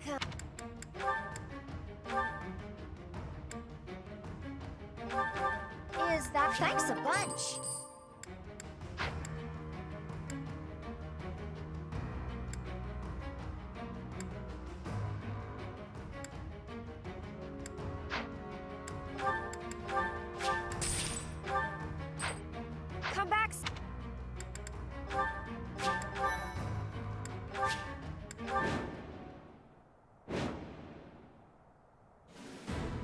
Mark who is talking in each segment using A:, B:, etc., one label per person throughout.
A: Welcome. Is that thanks a bunch? Come back.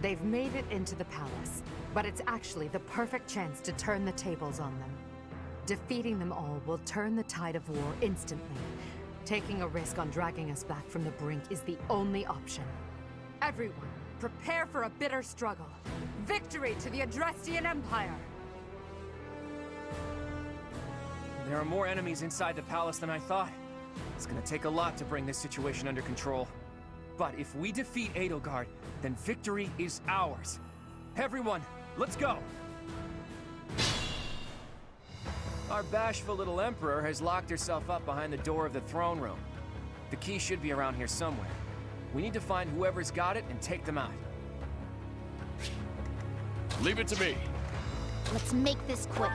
B: They've made it into the palace, but it's actually the perfect chance to turn the tables on them. Defeating them all will turn the tide of war instantly. Taking a risk on dragging us back from the brink is the only option. Everyone, prepare for a bitter struggle. Victory to the Adrestian Empire!
C: There are more enemies inside the palace than I thought. It's gonna take a lot to bring this situation under control. But if we defeat Edelgard, then victory is ours. Everyone, let's go! Our bashful little emperor has locked herself up behind the door of the throne room. The key should be around here somewhere. We need to find whoever's got it and take them out.
D: Leave it to me.
A: Let's make this quick.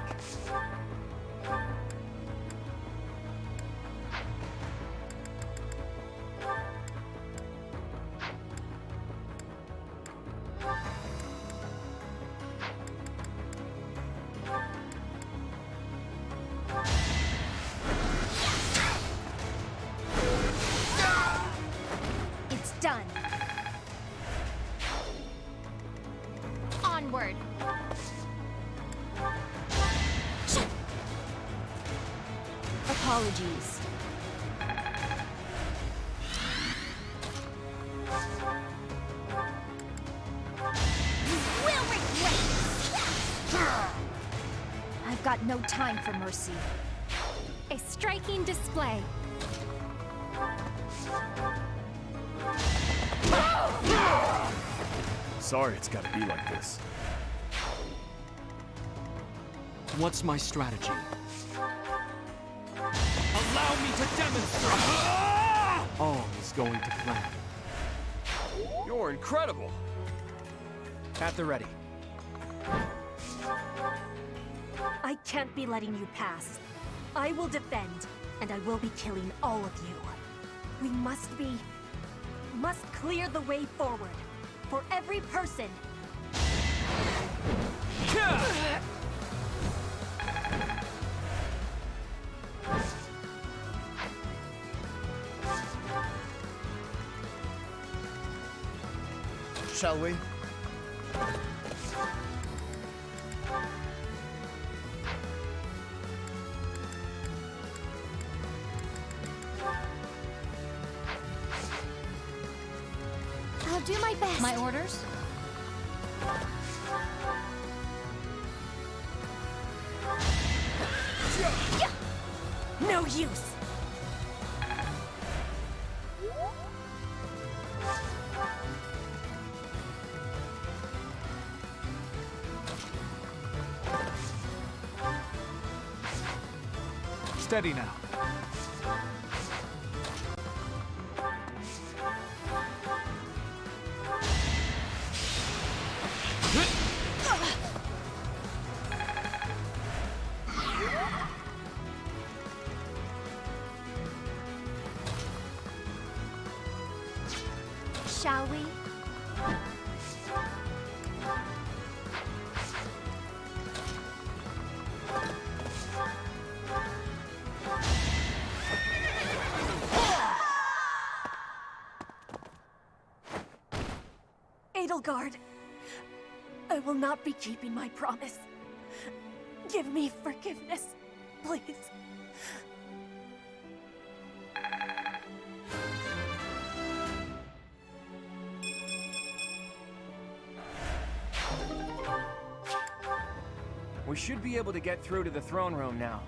A: It's done. Onward. Apologies. You will regret this. I've got no time for mercy. A striking display.
D: Sorry it's gotta be like this.
E: What's my strategy?
C: Allow me to demonstrate!
E: All is going to plan.
D: You're incredible.
C: At the ready.
F: I can't be letting you pass. I will defend, and I will be killing all of you. We must clear the way forward. For every person.
D: Shall we?
A: I'll do my best. My orders?
F: No use!
E: Steady now.
A: Shall we?
F: Edelgard, I will not be keeping my promise. Give me forgiveness, please.
C: We should be able to get through to the throne room now.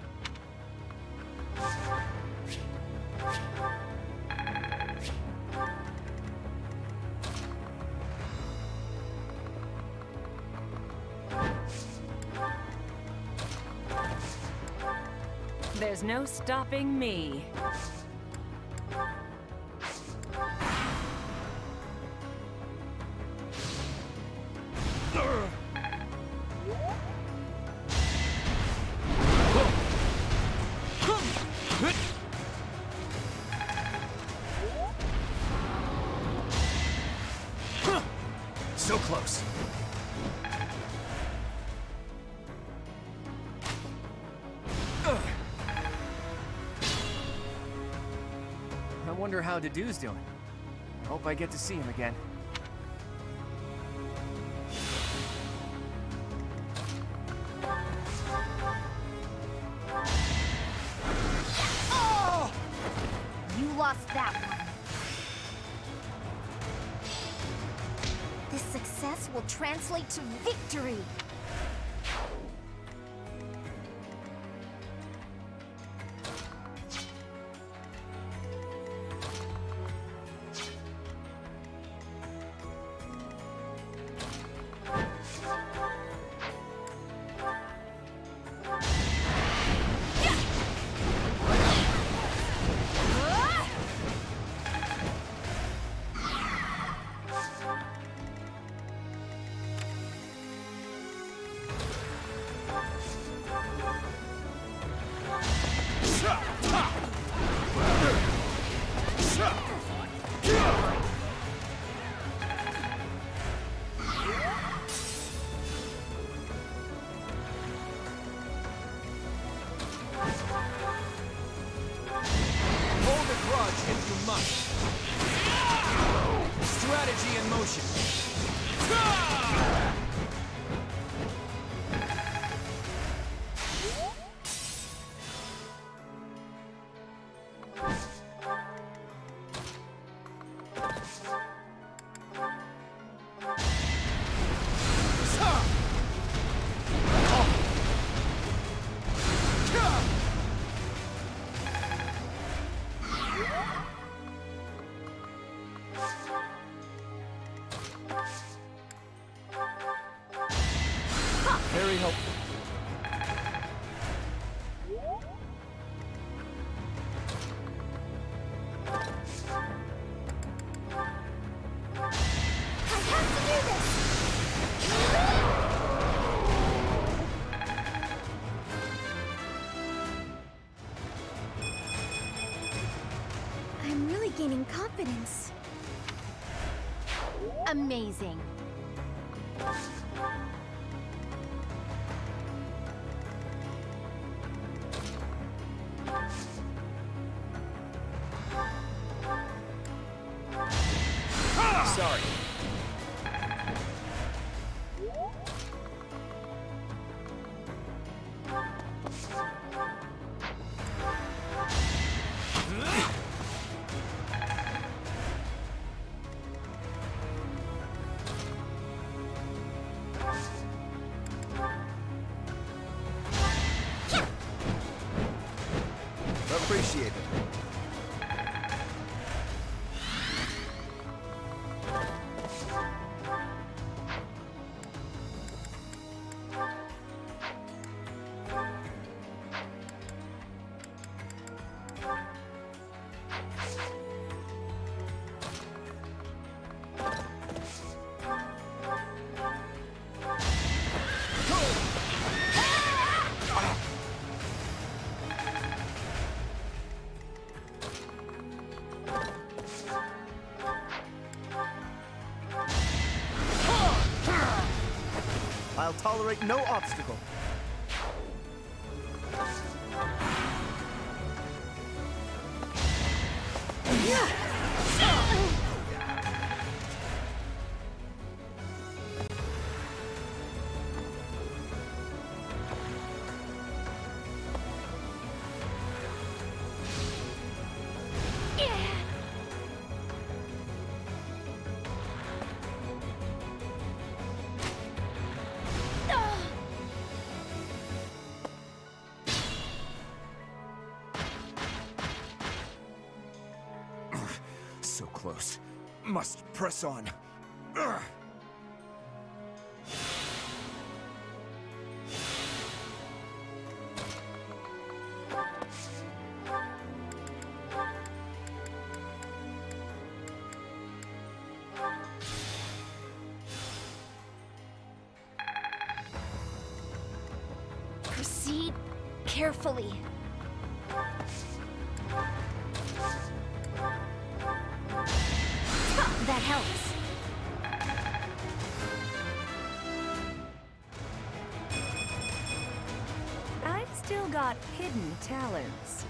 B: There's no stopping me.
C: So close. Ugh. I wonder how Dedue's doing. I hope I get to see him again.
A: Oh! You lost that one. This success will translate to victory.
C: Hold a grudge if you must. Strategy in motion. Very helpful.
A: I have to do this! I'm really gaining confidence. Amazing.
C: Sorry.
D: Appreciate it. I'll tolerate no obstacle.
C: So close. Must press on. Ugh.
A: Proceed carefully. That helps.
G: got hidden talents.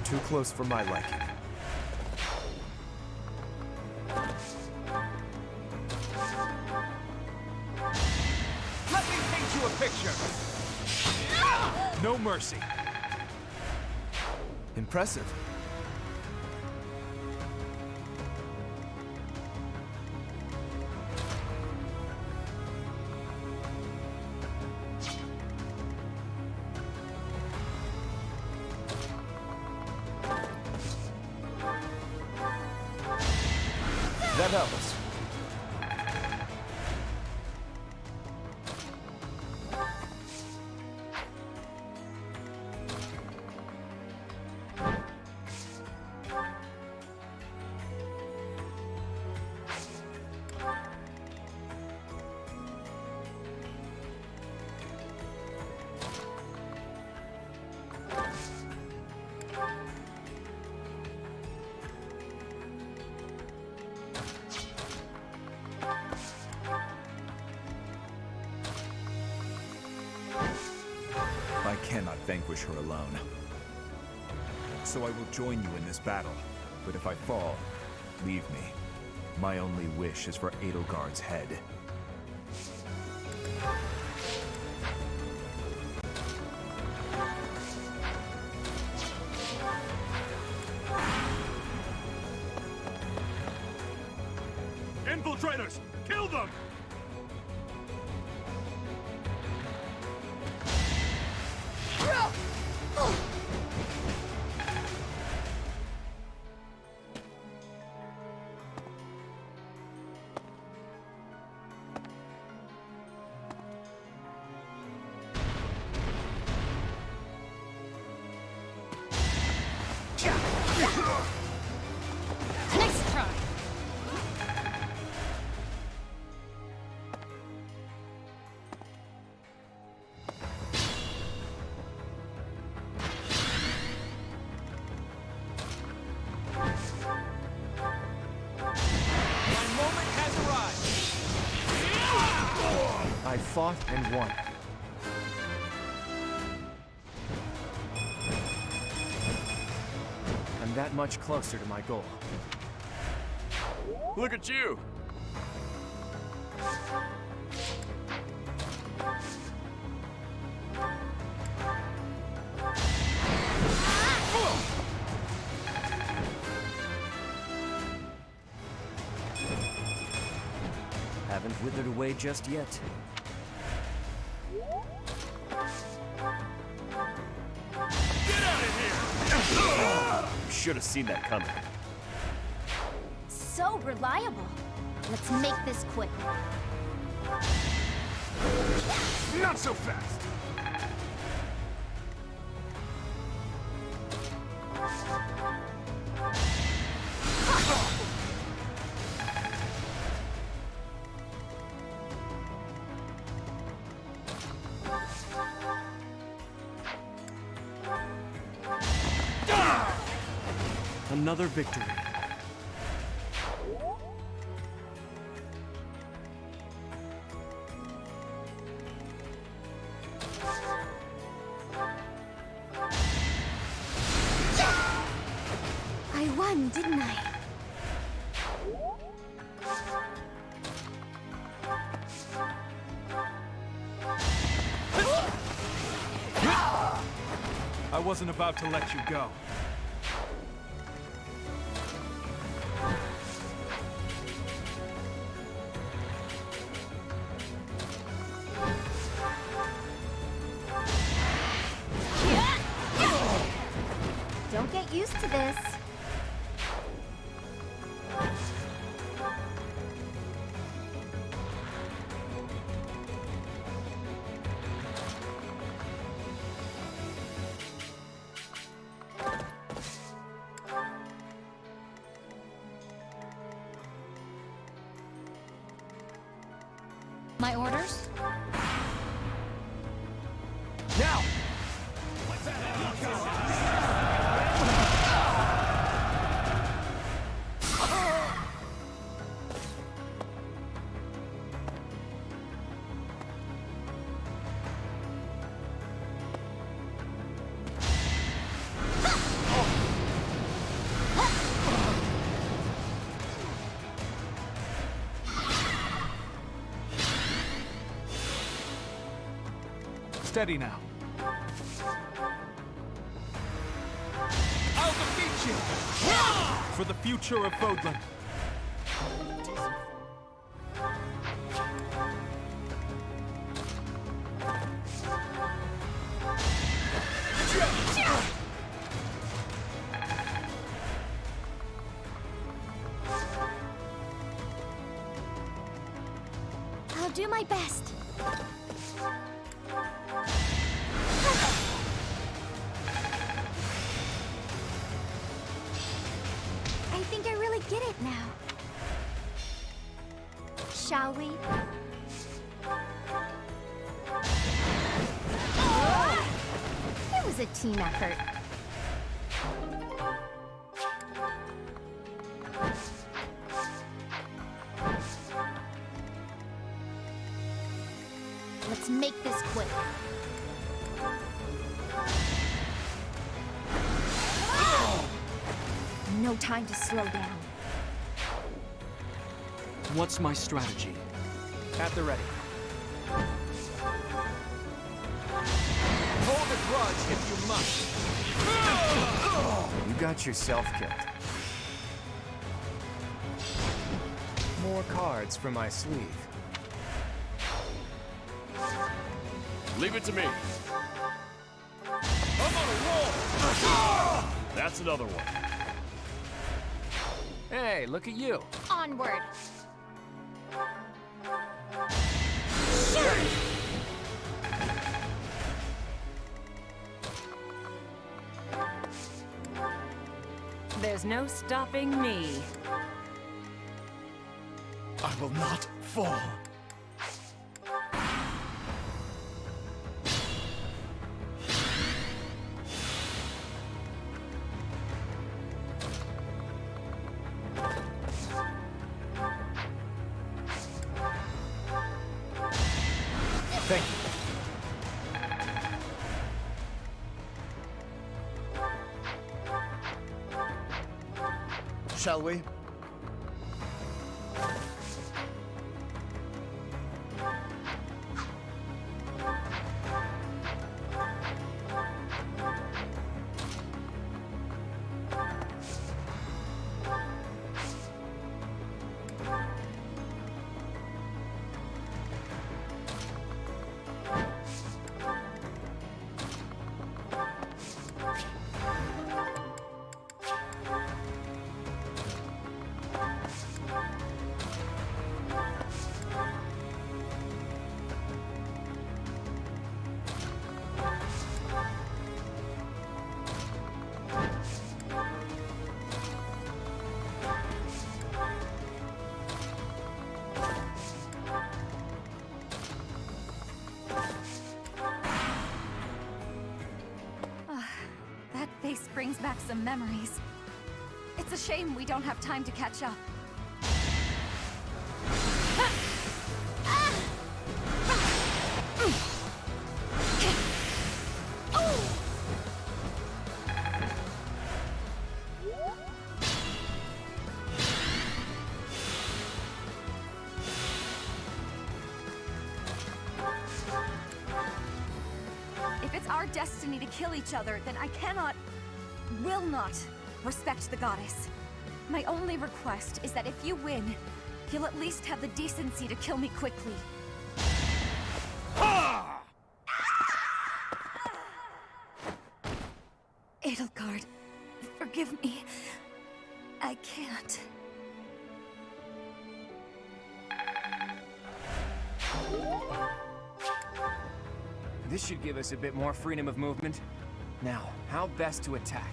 D: Too close for my liking.
C: Let me paint you a picture! No mercy.
D: Impressive. That helps.
H: I cannot vanquish her alone. So I will join you in this battle. But if I fall, leave me. My only wish is for Edelgard's head.
E: Infiltrators! Kill them!
A: Next try.
C: My moment has arrived! I fought and won. I'm that much closer to my goal.
E: Look at you!
C: Haven't withered away just yet.
E: Should have seen that coming.
A: So reliable. Let's make this quick.
E: Not so fast! Another victory.
A: I won, didn't I?
E: I wasn't about to let you go.
A: Don't get used to this. My orders?
C: Now!
E: Steady now. I'll defeat you! For the future of Fodlan.
A: I'll do my best. I think I really get it now. Shall we? It was a team effort. Let's make this quick. No time to slow down.
E: What's my strategy?
C: At the ready. Hold a grudge if you must. You got yourself killed. More cards for my sleeve.
E: Leave it to me. I'm on a roll! That's another one.
C: Hey, look at you.
A: Onward.
G: There's no stopping me.
E: I will not fall.
D: Thank you. Shall we?
B: That face brings back some memories. It's a shame we don't have time to catch up. If it's our destiny to kill each other, then I cannot, will not, respect the goddess. My only request is that if you win, you'll at least have the decency to kill me quickly. Edelgard, forgive me. I can't.
C: This should give us a bit more freedom of movement. Now, how best to attack?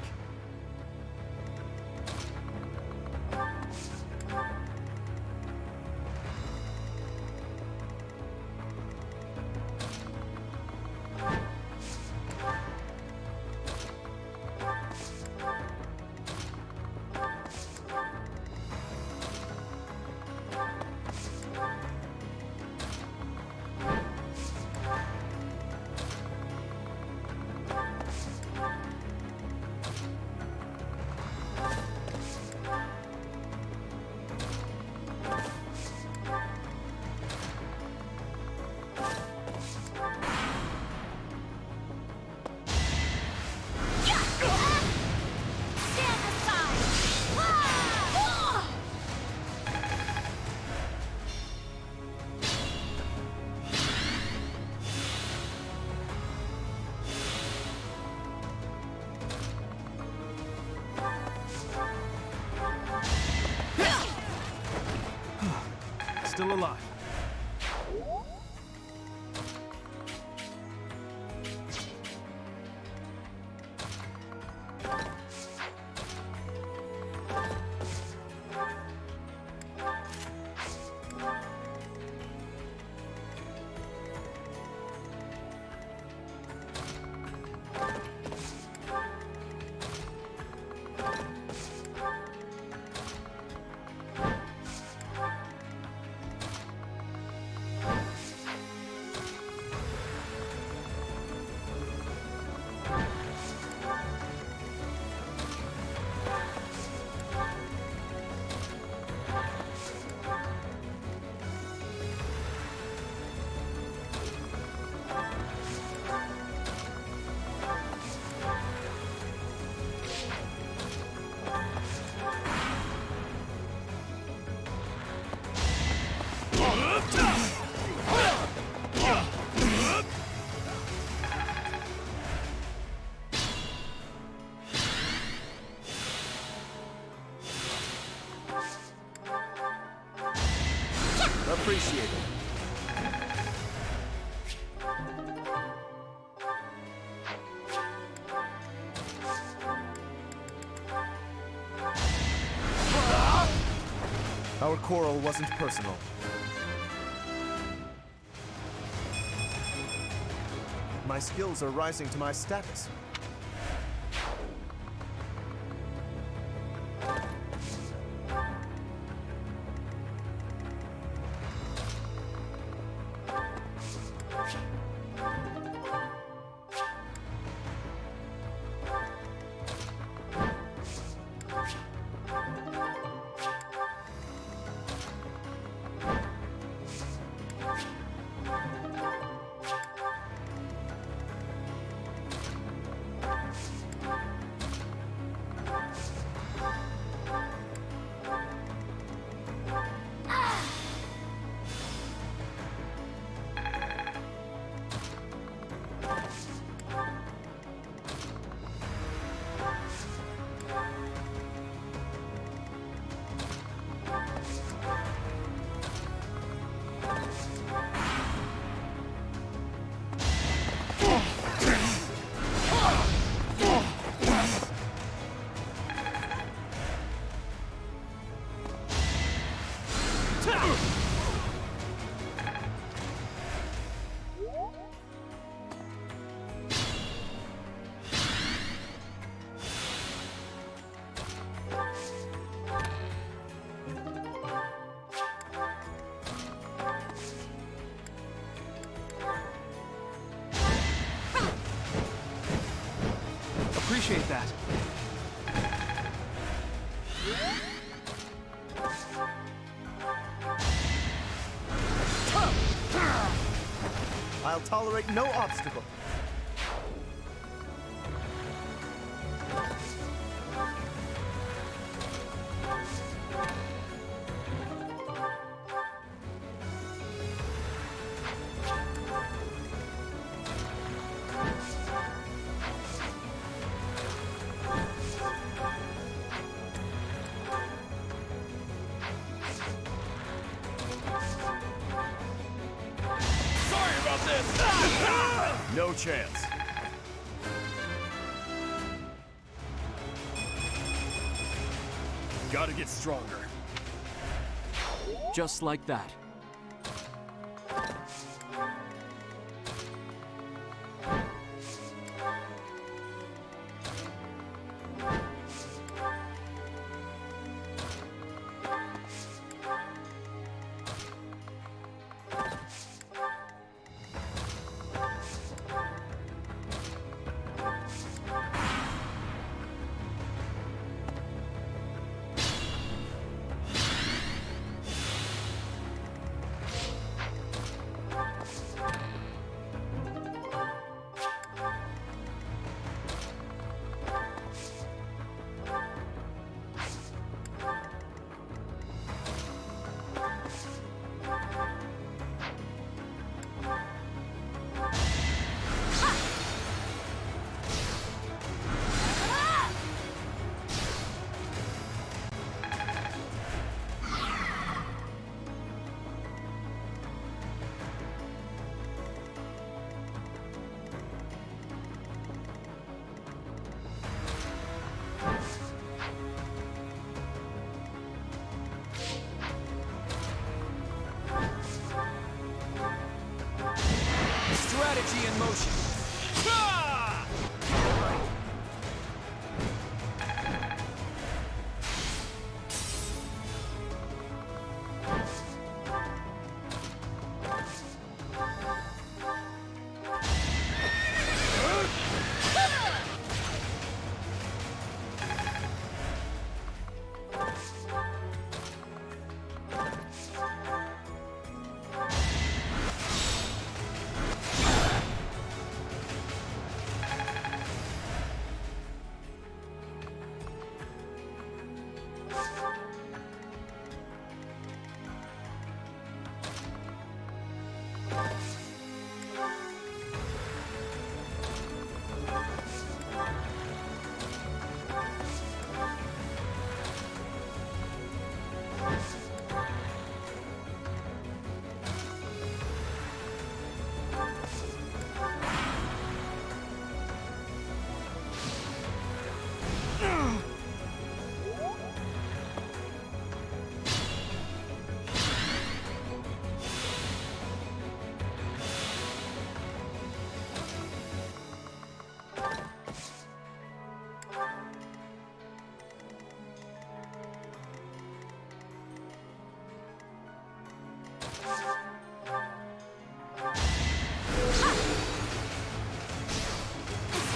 E: still alive.
D: Appreciate it.
I: Our quarrel wasn't personal. My skills are rising to my status.
E: Appreciate that.
I: I'll tolerate no obstacle.
H: No chance. Gotta get stronger.
E: Just like that.
C: motion. Ah!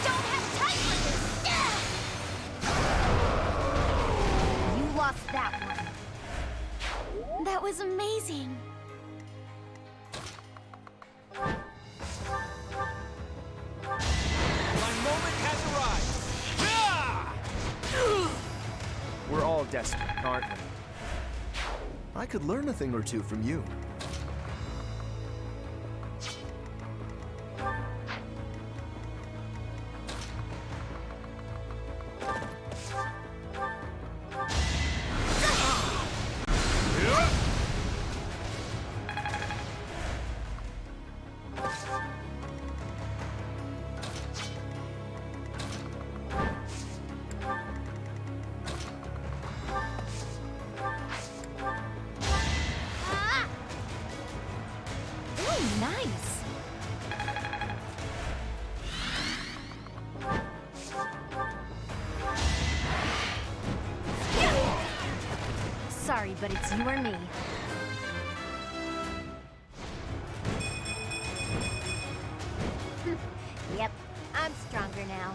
A: Don't have time for this! You lost that one. That was amazing.
C: My moment has arrived! We're all desperate, aren't we?
I: I could learn a thing or two from you.
A: Ah! Ooh, nice. Sorry, but it's you or me. Yep, I'm stronger now.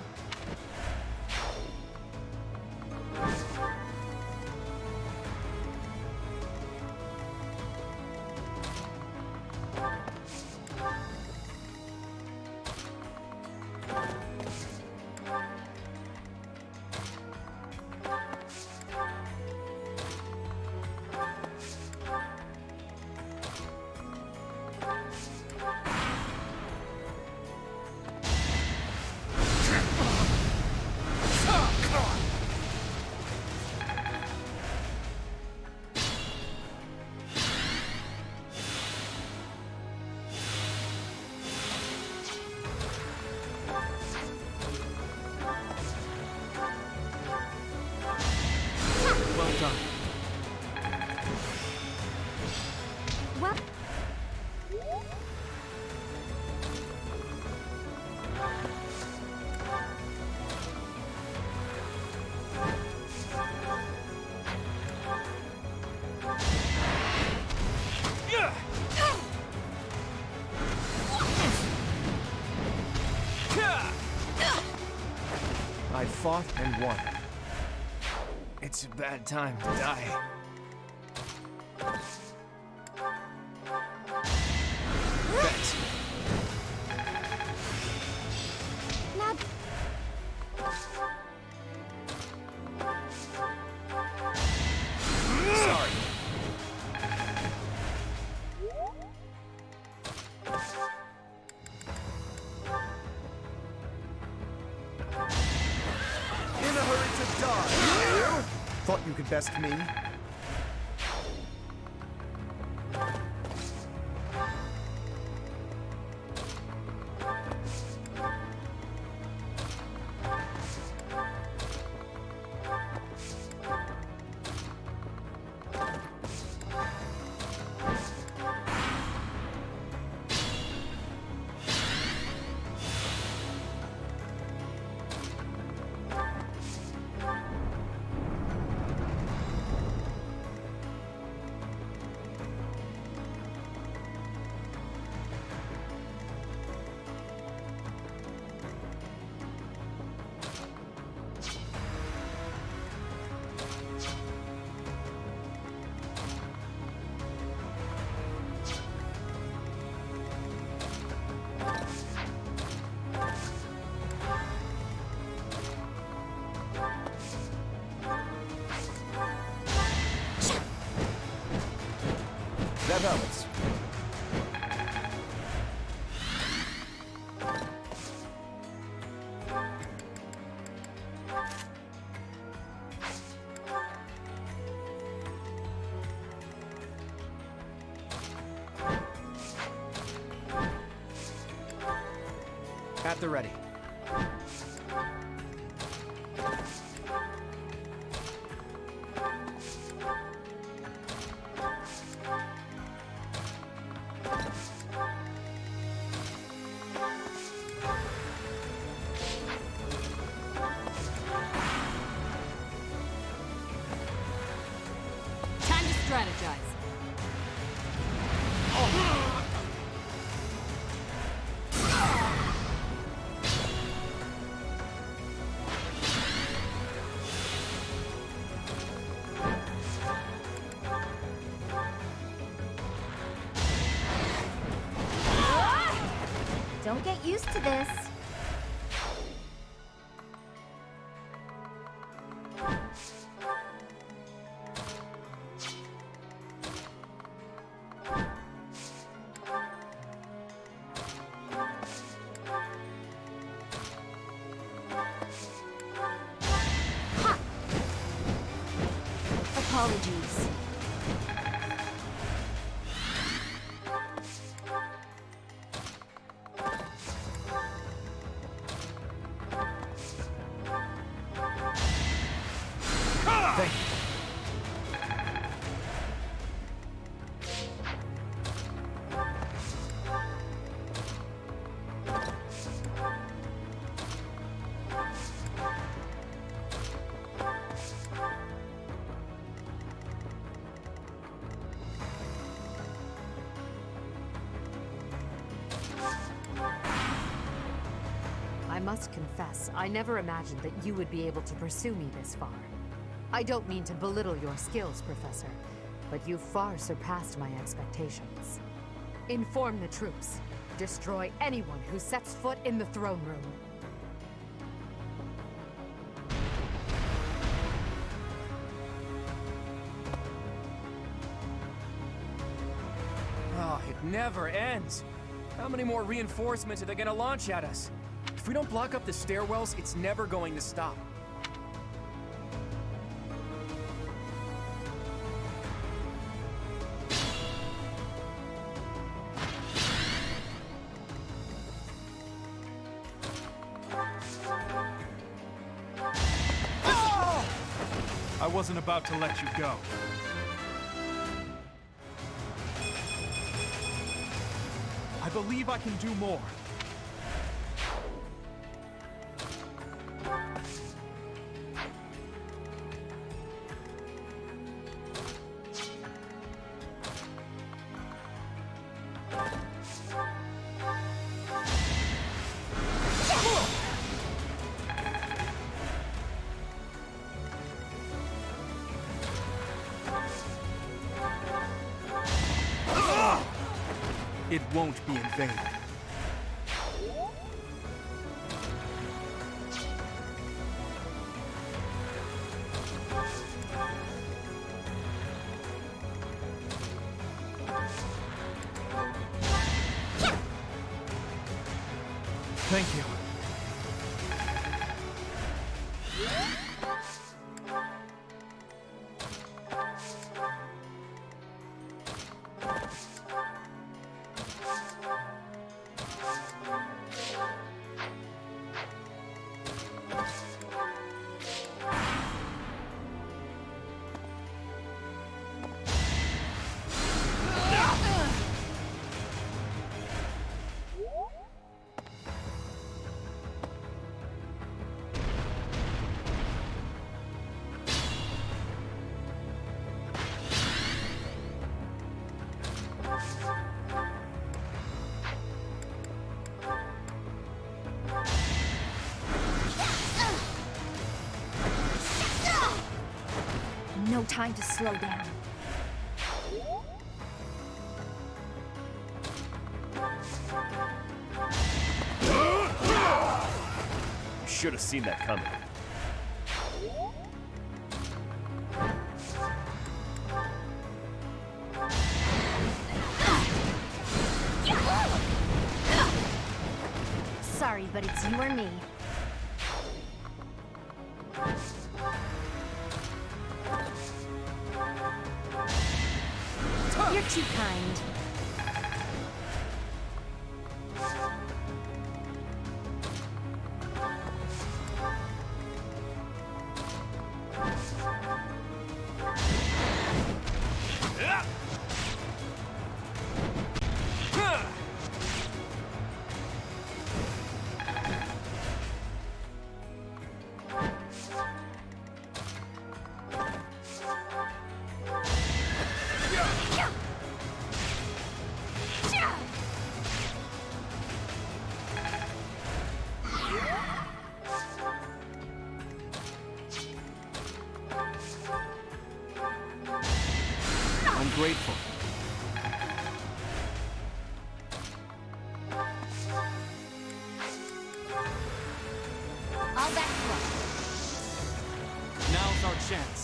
C: Well done.
A: Well,
C: I fought and won. It's a bad time to die. Thanks.
A: now
C: Sorry.
I: In a hurry to die. Thought you could best me?
D: know. It's...
C: At the ready.
G: Time to strategize.
A: Don't get used to this. Ha! Apologies.
D: Thank you.
B: I must confess, I never imagined that you would be able to pursue me this far. I don't mean to belittle your skills, Professor, but you've far surpassed my expectations. Inform the troops. Destroy anyone who sets foot in the throne room.
C: Oh, it never ends. How many more reinforcements are they gonna launch at us? If we don't block up the stairwells, it's never going to stop.
E: I wasn't about to let you go. I believe I can do more. It won't be in vain.
D: Thank you.
A: No time to slow down.
J: Should have seen that coming.
A: but it's you or me. You're too kind.
D: I'm grateful.
A: All back to us.
D: Now's our chance.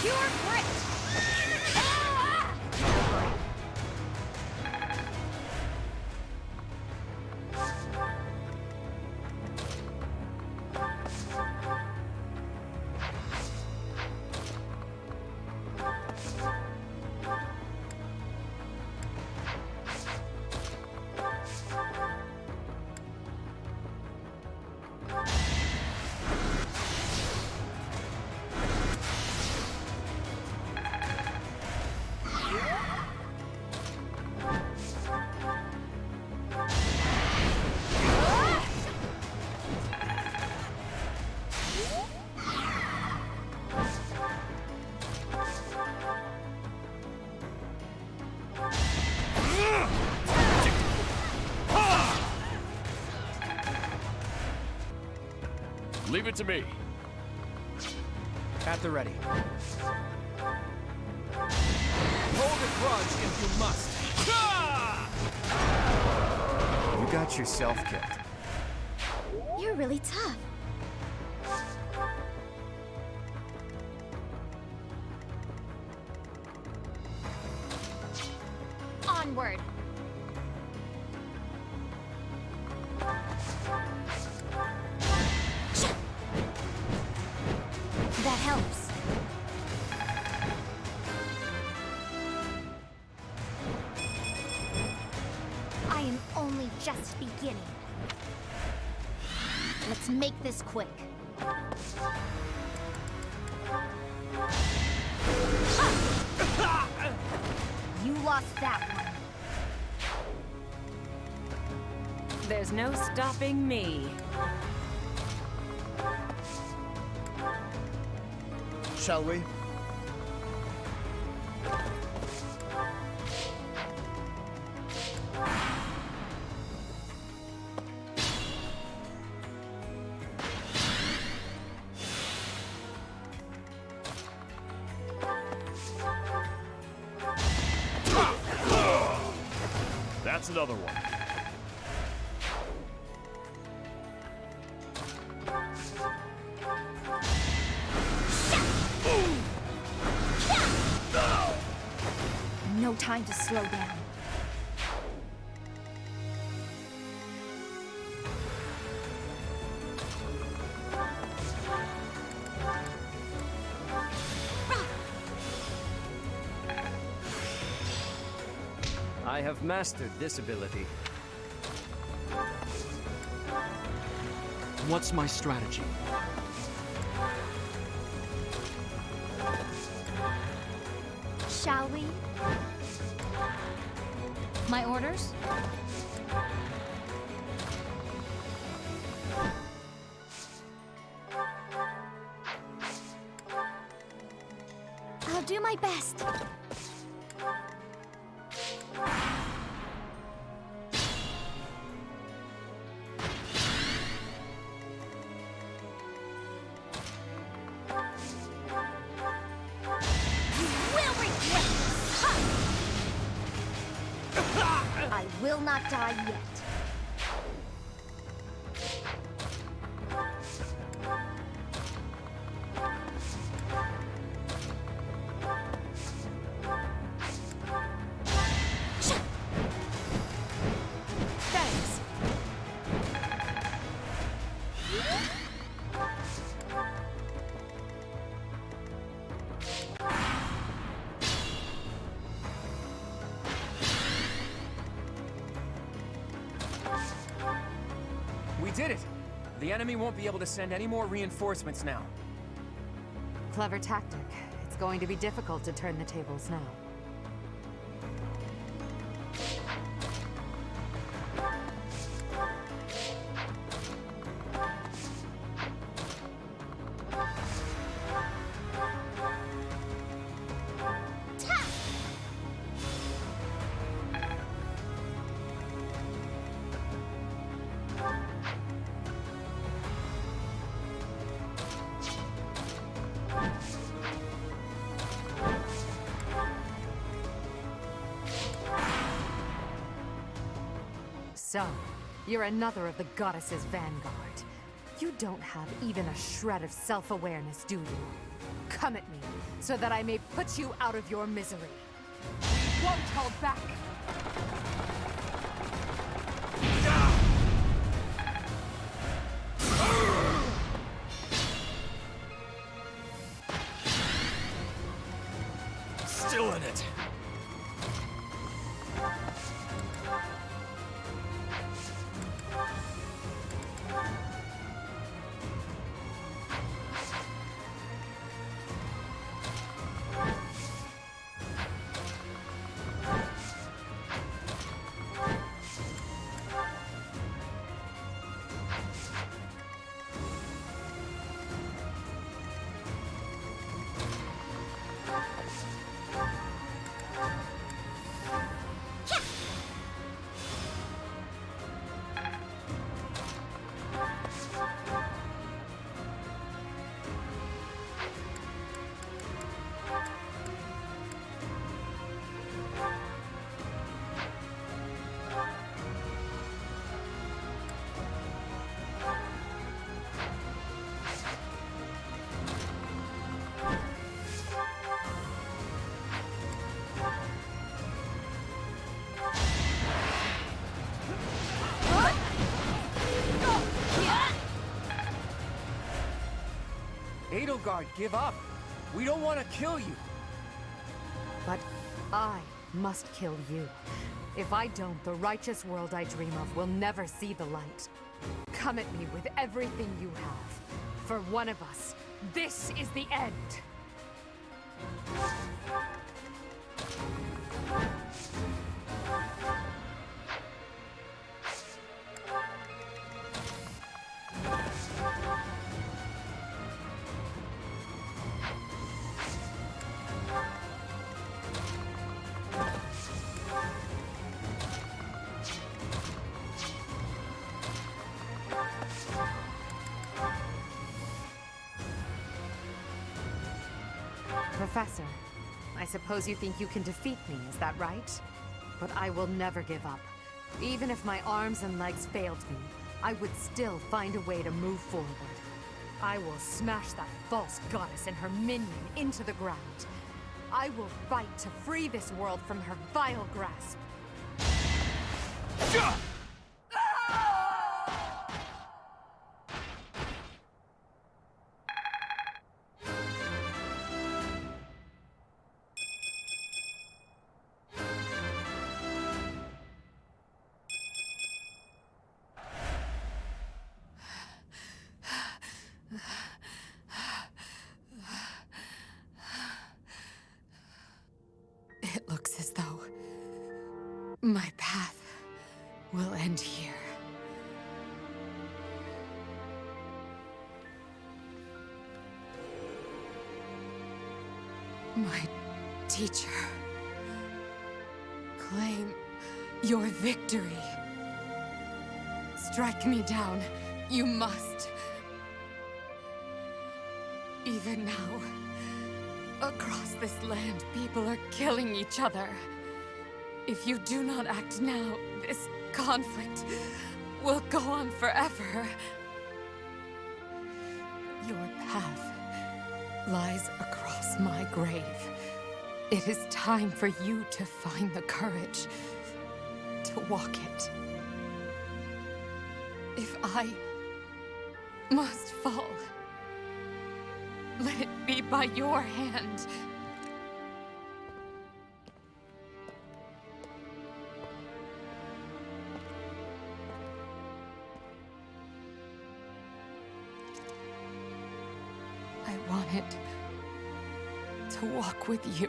A: Pure grit! Ah!
J: Leave it to me.
C: At the ready.
E: Hold a grudge if you must.
C: You got yourself killed.
A: You're really tough. Onward. That helps. I am only just beginning. Let's make this quick. You lost that one.
G: There's no stopping me.
I: Shall we?
J: That's another one.
A: No time to slow down.
D: I have mastered this ability. What's my strategy?
A: Shall we?
G: My orders?
A: I'll do my best. I will not die yet.
B: Thanks.
C: We did it! The enemy won't be able to send any more reinforcements now.
B: Clever tactic. It's going to be difficult to turn the tables now. So, you're another of the goddess's vanguard. You don't have even a shred of self-awareness, do you? Come at me, so that I may put you out of your misery. We won't hold back!
J: Still in it.
C: Edelgard, give up! We don't want to kill you!
B: But I must kill you. If I don't, the righteous world I dream of will never see the light. Come at me with everything you have. For one of us, this is the end! Professor, I suppose you think you can defeat me, is that right? But I will never give up. Even if my arms and legs failed me, I would still find a way to move forward. I will smash that false goddess and her minion into the ground. I will fight to free this world from her vile grasp. My teacher. Claim your victory. Strike me down. You must. Even now, across this land, people are killing each other. If you do not act now, this conflict will go on forever. Your path lies across my grave. It is time for you to find the courage to walk it. If I must fall, let it be by your hand. I wanted to walk with you.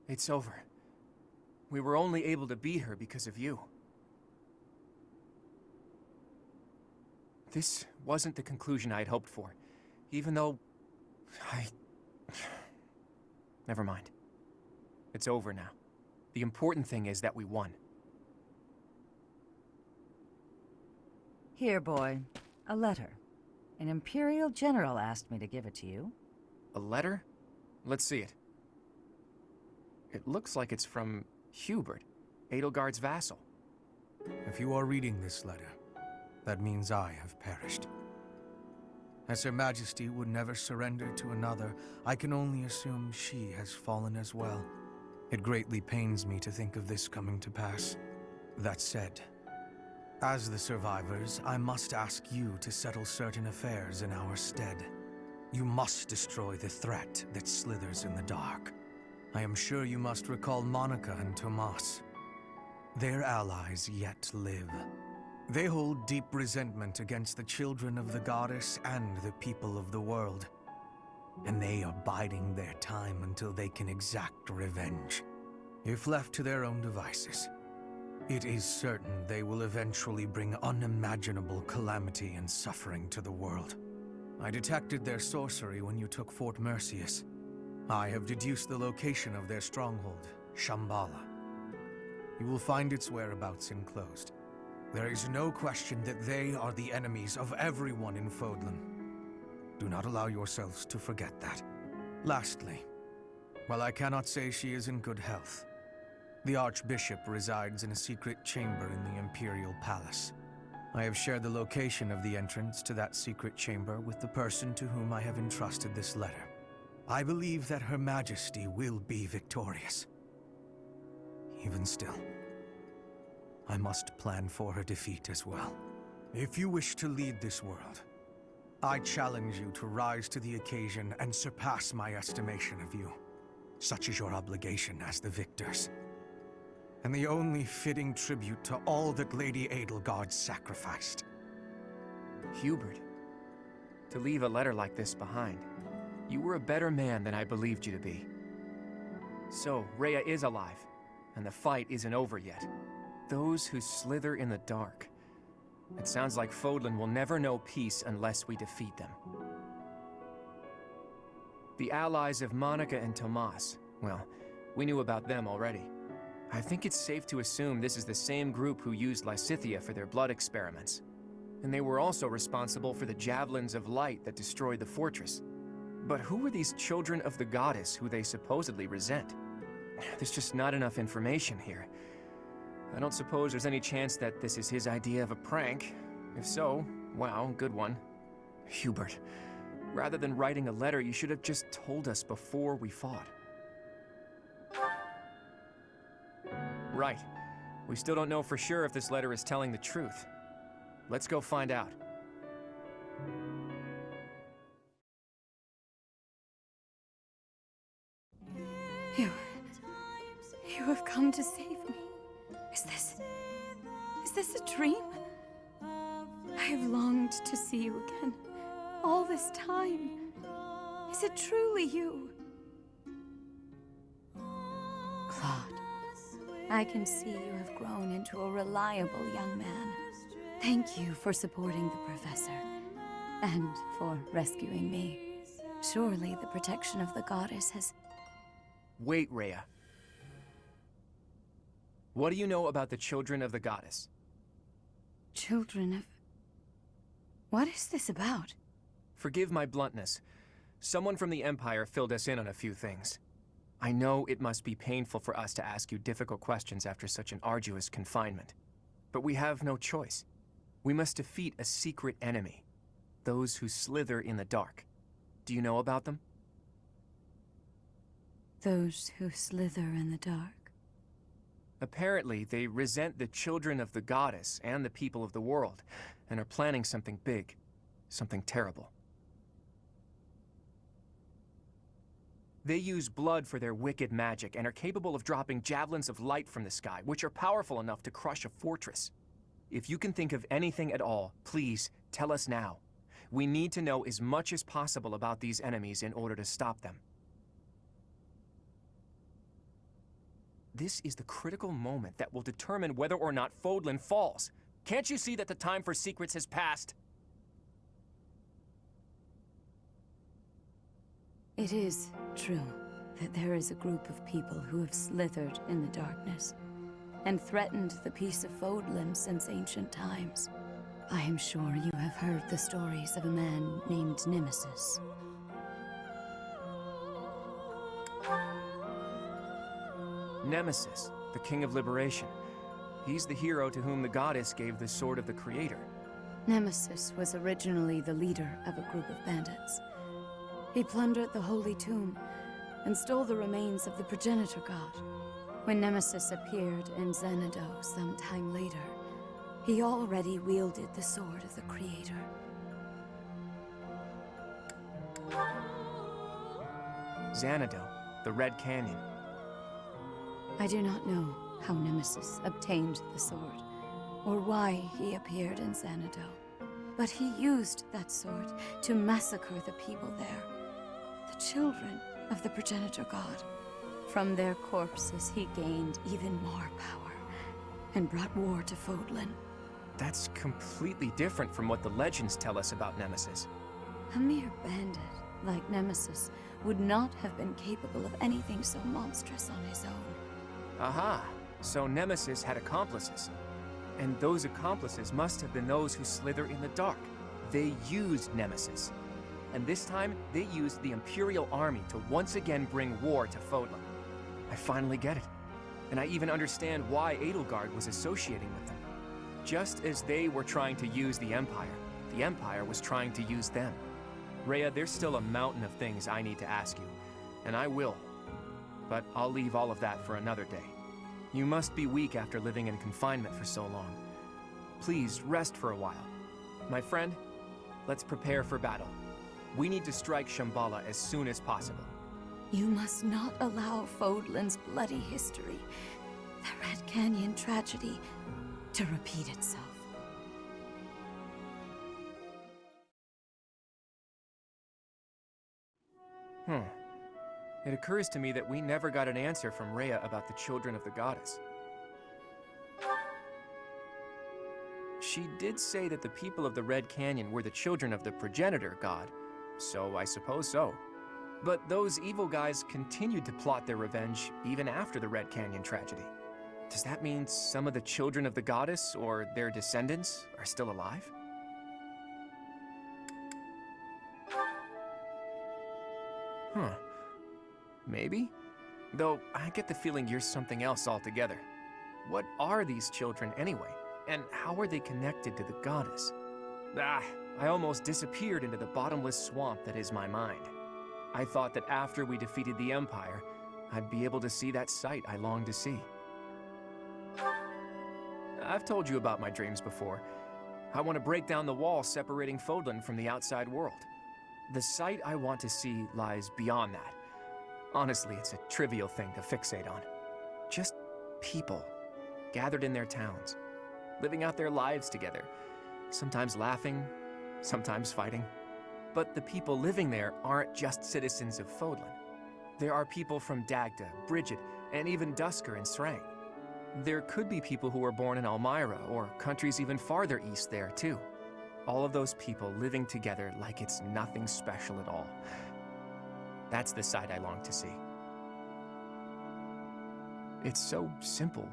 C: It's over. We were only able to beat her because of you. This wasn't the conclusion I had hoped for, even though Never mind. It's over now. The important thing is that we won.
K: Here, boy. A letter. An Imperial General asked me to give it to you.
C: A letter? Let's see it. It looks like it's from Hubert, Edelgard's vassal.
L: If you are reading this letter, that means I have perished. As Her Majesty would never surrender to another, I can only assume she has fallen as well. It greatly pains me to think of this coming to pass. That said, as the survivors, I must ask you to settle certain affairs in our stead. You must destroy the threat that slithers in the dark. I am sure you must recall Monica and Tomas. Their allies yet live. They hold deep resentment against the children of the goddess and the people of the world. And they are biding their time until they can exact revenge. If left to their own devices, it is certain they will eventually bring unimaginable calamity and suffering to the world. I detected their sorcery when you took Fort Mercius. I have deduced the location of their stronghold, Shambhala. You will find its whereabouts enclosed. There is no question that they are the enemies of everyone in Fodlan. Do not allow yourselves to forget that. Lastly, while I cannot say she is in good health, the Archbishop resides in a secret chamber in the Imperial Palace. I have shared the location of the entrance to that secret chamber with the person to whom I have entrusted this letter. I believe that Her Majesty will be victorious. Even still, I must plan for her defeat as well. If you wish to lead this world, I challenge you to rise to the occasion and surpass my estimation of you. Such is your obligation as the victors, and the only fitting tribute to all that Lady Edelgard sacrificed.
C: Hubert, to leave a letter like this behind. You were a better man than I believed you to be. So, Rhea is alive, and the fight isn't over yet. Those who slither in the dark. It sounds like Fodlan will never know peace unless we defeat them. The allies of Monica and Tomas, well, we knew about them already. I think it's safe to assume this is the same group who used Lysithea for their blood experiments. And they were also responsible for the javelins of light that destroyed the fortress. But who are these children of the goddess who they supposedly resent? There's just not enough information here. I don't suppose there's any chance that this is his idea of a prank. If so, wow, good one. Hubert, rather than writing a letter, you should have just told us before we fought. Right. We still don't know for sure if this letter is telling the truth. Let's go find out.
M: You have come to save me. Is this a dream? I have longed to see you again, all this time. Is it truly you?
K: Claude, I can see you have grown into a reliable young man. Thank you for supporting the Professor, and for rescuing me. Surely the protection of the goddess has...
C: Wait, Rhea. What do you know about the children of the goddess?
K: Children of... What is this about?
C: Forgive my bluntness. Someone from the Empire filled us in on a few things. I know it must be painful for us to ask you difficult questions after such an arduous confinement. But we have no choice. We must defeat a secret enemy. Those who slither in the dark. Do you know about them?
K: Those who slither in the dark.
C: Apparently, they resent the children of the goddess and the people of the world, and are planning something big, something terrible. They use blood for their wicked magic and are capable of dropping javelins of light from the sky, which are powerful enough to crush a fortress. If you can think of anything at all, please tell us now. We need to know as much as possible about these enemies in order to stop them. This is the critical moment that will determine whether or not Fodlan falls. Can't you see that the time for secrets has passed?
K: It is true that there is a group of people who have slithered in the darkness and threatened the peace of Fodlan since ancient times. I am sure you have heard the stories of a man named Nemesis.
C: Nemesis, the King of Liberation. He's the hero to whom the goddess gave the Sword of the Creator.
K: Nemesis was originally the leader of a group of bandits. He plundered the Holy Tomb and stole the remains of the progenitor god. When Nemesis appeared in Xanadu some time later, he already wielded the Sword of the Creator.
C: Xanadu, the Red Canyon.
K: I do not know how Nemesis obtained the sword, or why he appeared in Xanadu, but he used that sword to massacre the people there, the children of the progenitor god. From their corpses he gained even more power, and brought war to Fodlan.
C: That's completely different from what the legends tell us about Nemesis.
K: A mere bandit like Nemesis would not have been capable of anything so monstrous on his own.
C: Aha! So Nemesis had accomplices. And those accomplices must have been those who slither in the dark. They used Nemesis. And this time, they used the Imperial Army to once again bring war to Fodlan. I finally get it. And I even understand why Edelgard was associating with them. Just as they were trying to use the Empire was trying to use them. Rhea, there's still a mountain of things I need to ask you. And I will. But I'll leave all of that for another day. You must be weak after living in confinement for so long. Please rest for a while. My friend, let's prepare for battle. We need to strike Shambhala as soon as possible.
K: You must not allow Fodlan's bloody history, the Red Canyon tragedy, to repeat itself.
C: It occurs to me that we never got an answer from Rhea about the children of the goddess. She did say that the people of the Red Canyon were the children of the progenitor god, so I suppose so. But those evil guys continued to plot their revenge even after the Red Canyon tragedy. Does that mean some of the children of the goddess, or their descendants, are still alive? Maybe? Though, I get the feeling you're something else altogether. What are these children anyway? And how are they connected to the goddess? I almost disappeared into the bottomless swamp that is my mind. I thought that after we defeated the Empire, I'd be able to see that sight I longed to see. I've told you about my dreams before. I want to break down the wall separating Fodlan from the outside world. The sight I want to see lies beyond that. Honestly, it's a trivial thing to fixate on. Just people, gathered in their towns, living out their lives together, sometimes laughing, sometimes fighting. But the people living there aren't just citizens of Fodlan. There are people from Dagda, Bridget, and even Dusker and Srang. There could be people who were born in Almyra, or countries even farther east there, too. All of those people living together like it's nothing special at all. That's the side I long to see. It's so simple,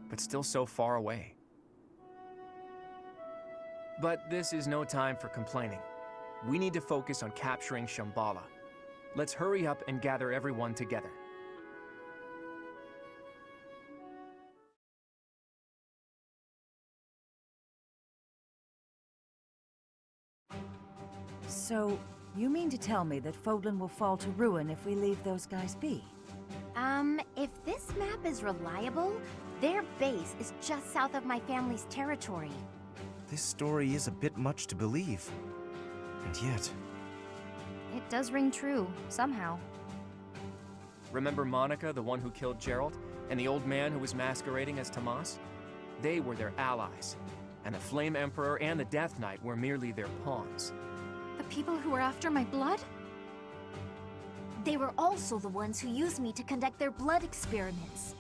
C: but still so far away. But this is no time for complaining. We need to focus on capturing Shambhala. Let's hurry up and gather everyone together.
N: So, you mean to tell me that Fodlan will fall to ruin if we leave those guys be?
A: If this map is reliable, their base is just south of my family's territory.
I: This story is a bit much to believe. And yet...
A: It does ring true, somehow.
C: Remember Monica, the one who killed Geralt, and the old man who was masquerading as Tomas? They were their allies, and the Flame Emperor and the Death Knight were merely their pawns.
A: The people who were after my blood? They were also the ones who used me to conduct their blood experiments.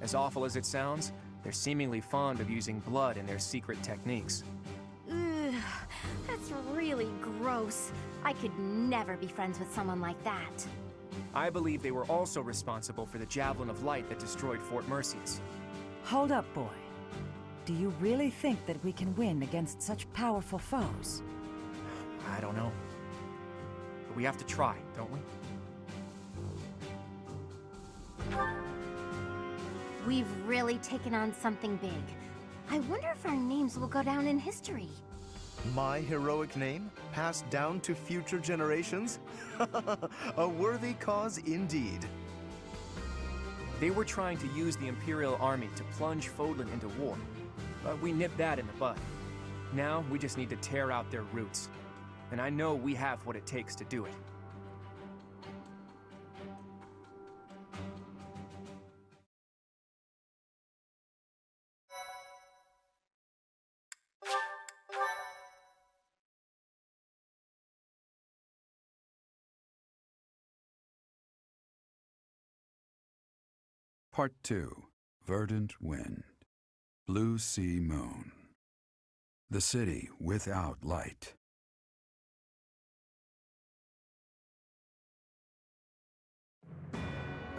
C: As awful as it sounds, they're seemingly fond of using blood in their secret techniques.
A: Ugh, that's really gross. I could never be friends with someone like that.
C: I believe they were also responsible for the Javelin of Light that destroyed Fort Mercius.
N: Hold up, boy. Do you really think that we can win against such powerful foes?
C: I don't know. But we have to try, don't we?
A: We've really taken on something big. I wonder if our names will go down in history.
I: My heroic name, passed down to future generations? A worthy cause indeed.
C: They were trying to use the Imperial Army to plunge Fodlan into war, but we nipped that in the bud. Now we just need to tear out their roots, and I know we have what it takes to do it.
O: Part 2. Verdant Wind. Blue Sea Moon. The city without light.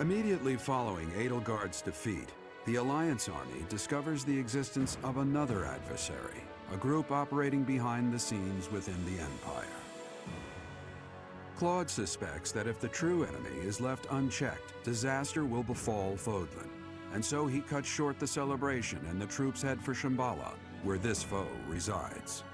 O: Immediately following Edelgard's defeat, the Alliance army discovers the existence of another adversary, a group operating behind the scenes within the Empire. Claude suspects that if the true enemy is left unchecked, disaster will befall Fodlan, and so he cuts short the celebration and the troops head for Shambhala, where this foe resides.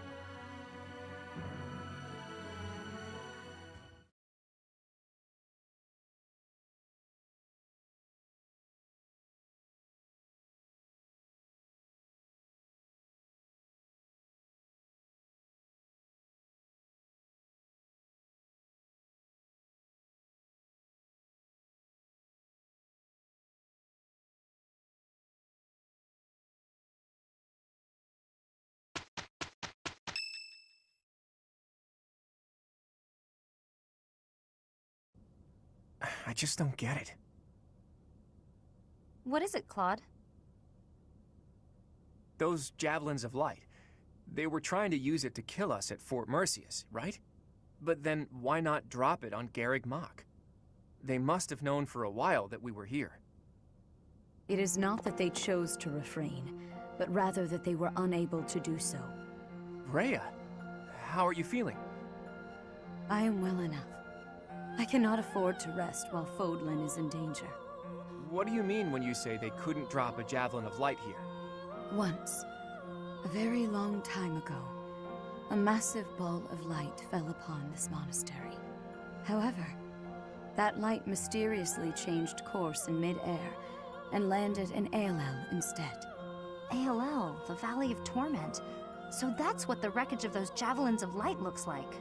C: I just don't get it.
A: What is it, Claude?
C: Those Javelins of Light, they were trying to use it to kill us at Fort Mercius, right? But then why not drop it on Garreg Mach? They must have known for a while that we were here.
K: It is not that they chose to refrain, but rather that they were unable to do so.
C: Rhea, how are you feeling?
K: I am well enough. I cannot afford to rest while Fodlan is in danger.
C: What do you mean when you say they couldn't drop a Javelin of Light here?
K: Once, a very long time ago, a massive ball of light fell upon this monastery. However, that light mysteriously changed course in mid-air and landed in Aelel instead.
A: Aelel, the Valley of Torment. So that's what the wreckage of those Javelins of Light looks like.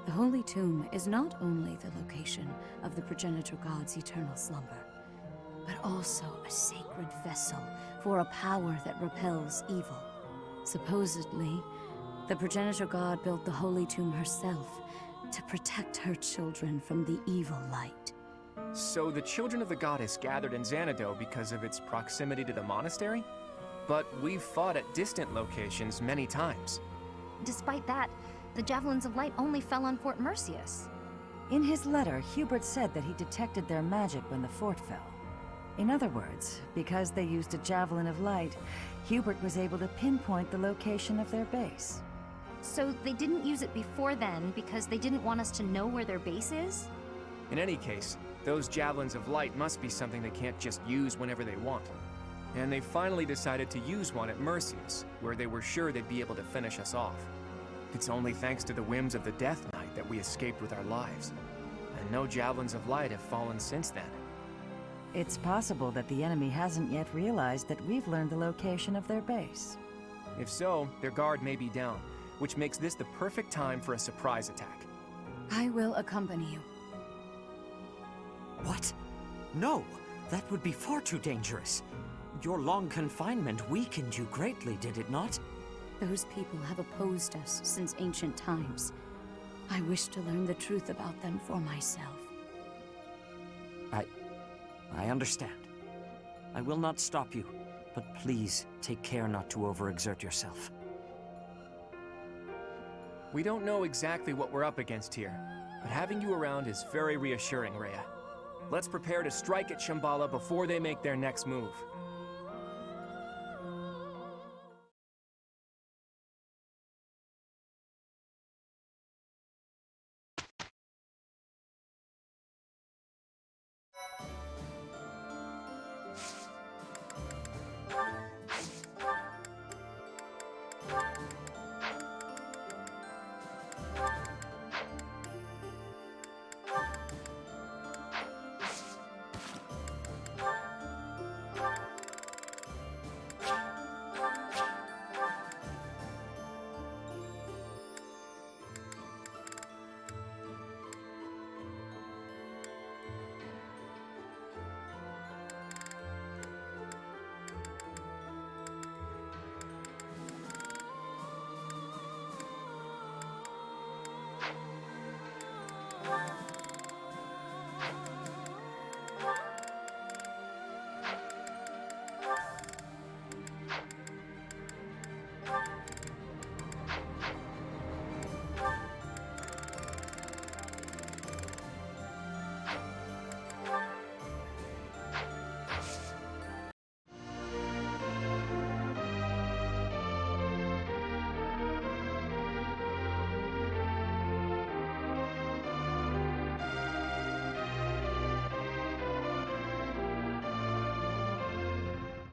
K: The Holy Tomb is not only the location of the progenitor god's eternal slumber, but also a sacred vessel for a power that repels evil. Supposedly, the progenitor god built the Holy Tomb herself to protect her children from the evil light.
C: So the children of the goddess gathered in Xanadu because of its proximity to the monastery? But we've fought at distant locations many times.
A: Despite that, the Javelins of Light only fell on Fort Mercius.
N: In his letter, Hubert said that he detected their magic when the fort fell. In other words, because they used a Javelin of Light, Hubert was able to pinpoint the location of their base.
A: So they didn't use it before then because they didn't want us to know where their base is?
C: In any case, those Javelins of Light must be something they can't just use whenever they want. And they finally decided to use one at Mercius, where they were sure they'd be able to finish us off. It's only thanks to the whims of the Death Knight that we escaped with our lives. And no Javelins of Light have fallen since then.
N: It's possible that the enemy hasn't yet realized that we've learned the location of their base.
C: If so, their guard may be down, which makes this the perfect time for a surprise attack.
K: I will accompany you.
P: What? No! That would be far too dangerous. Your long confinement weakened you greatly, did it not?
K: Those people have opposed us since ancient times. I wish to learn the truth about them for myself.
P: I understand. I will not stop you, but please take care not to overexert yourself.
C: We don't know exactly what we're up against here, but having you around is very reassuring, Rhea. Let's prepare to strike at Shambhala before they make their next move.